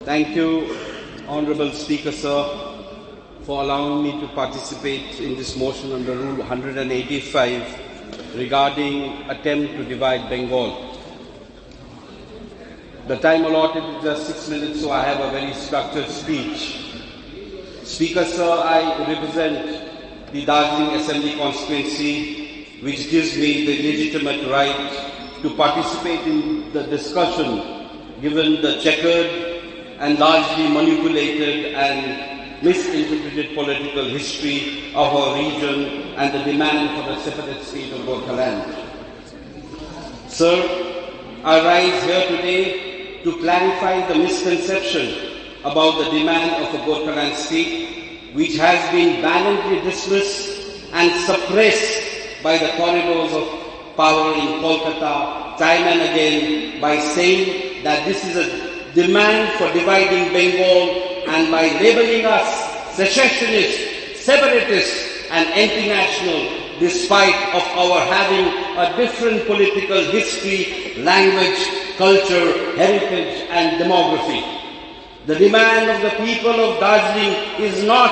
Thank you, Honorable Speaker, sir, for allowing me to participate in this motion under Rule 185 regarding attempt to divide Bengal. The time allotted is just 6 minutes, so I have a very structured speech. Speaker, sir, I represent the Darjeeling Assembly constituency, which gives me the legitimate right to participate in the discussion given the checkered and largely manipulated and misinterpreted political history of our region and the demand for the separate state of Gorkhaland. Sir, I rise here today to clarify the misconception about the demand of a Gorkhaland state, which has been valiantly dismissed and suppressed by the corridors of power in Kolkata time and again by saying that this is a demand for dividing Bengal and by labeling us secessionists, separatists and anti-national despite of our having a different political history, language, culture, heritage and demography. The demand of the people of Darjeeling is not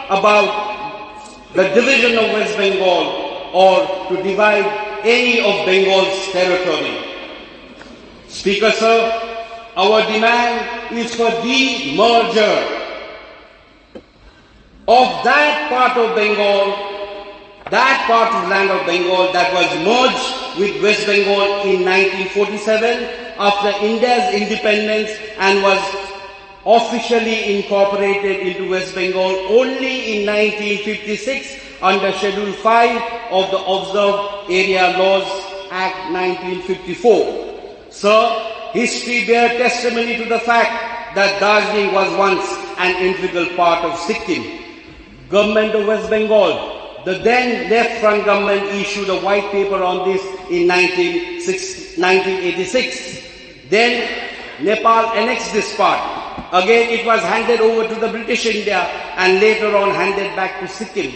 about the division of West Bengal or to divide any of Bengal's territory. Speaker, sir, our demand is for the merger of that part of Bengal, that part of land of Bengal that was merged with West Bengal in 1947 after India's independence and was officially incorporated into West Bengal only in 1956 under Schedule 5 of the Observed Area Laws Act 1954. Sir, history bears testimony to the fact that Darjeeling was once an integral part of Sikkim. Government of West Bengal, the then left front government, issued a white paper on this in 1986. Then Nepal annexed this part. Again it was handed over to the British India and later on handed back to Sikkim.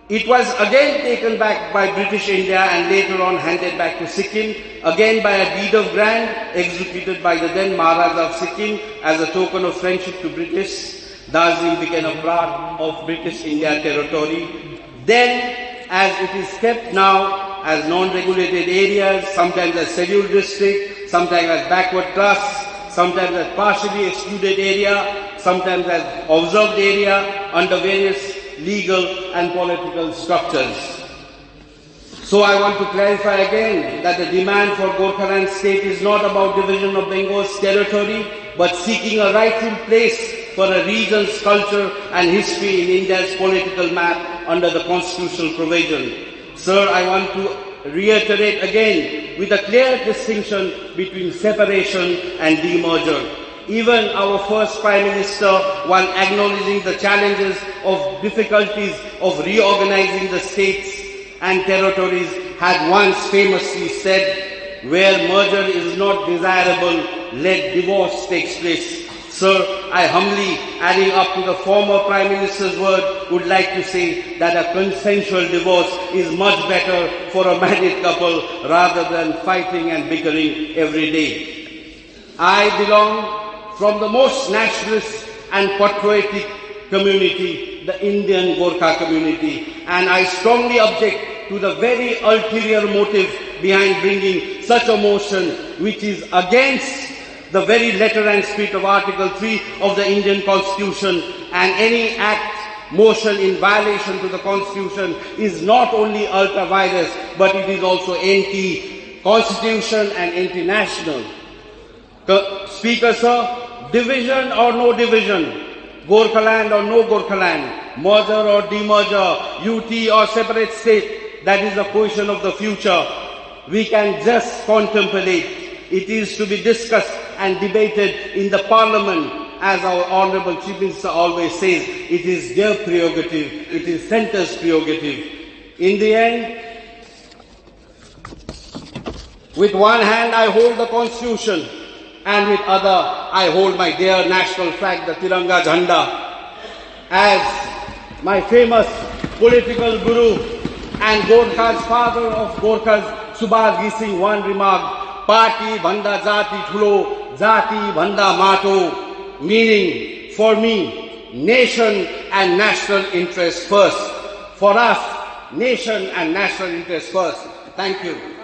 It was again taken back by British India and later on handed back to Sikkim, again by a deed of grant executed by the then Maharaja of Sikkim as a token of friendship to British. Darjeeling became a part of British India territory. Then, as it is kept now as non-regulated areas, sometimes as scheduled district, sometimes as backward class, sometimes as partially excluded area, sometimes as observed area under various legal and political structures. So I want to clarify again that the demand for Gorkhaland state is not about division of Bengal's territory, but seeking a rightful place for a region's culture and history in India's political map under the constitutional provision. Sir, I want to reiterate again with a clear distinction between separation and demerger. Even our first Prime Minister, while acknowledging the challenges of difficulties of reorganizing the states and territories, had once famously said, "Where merger is not desirable, let divorce take place." Sir, I humbly, adding up to the former Prime Minister's word, would like to say that a consensual divorce is much better for a married couple rather than fighting and bickering every day. I belong from the most nationalist and patriotic community, the Indian Gorkha community, and I strongly object to the very ulterior motive behind bringing such a motion which is against the very letter and spirit of Article 3 of the Indian Constitution, and any motion in violation to the Constitution is not only ultra-virus, but it is also anti-Constitution and anti-national. Speaker, sir, division or no division, Gorkhaland or no Gorkhaland, merger or demerger, UT or separate state, that is a question of the future. We can just contemplate. It is to be discussed and debated in the Parliament, as our Honourable Chief Minister always says. It is their prerogative, it is Centre's prerogative. In the end, with one hand I hold the Constitution, and with other I hold my dear national flag, the Tiranga Jhanda. As my famous political guru and Gorkha's father of Gorkhas, Subhash Ghii Singh, one remarked, party भन्दा जाति ठुलो, जाति भन्दा माटो, meaning for me, nation and national interest first. For us, nation and national interest first. Thank you.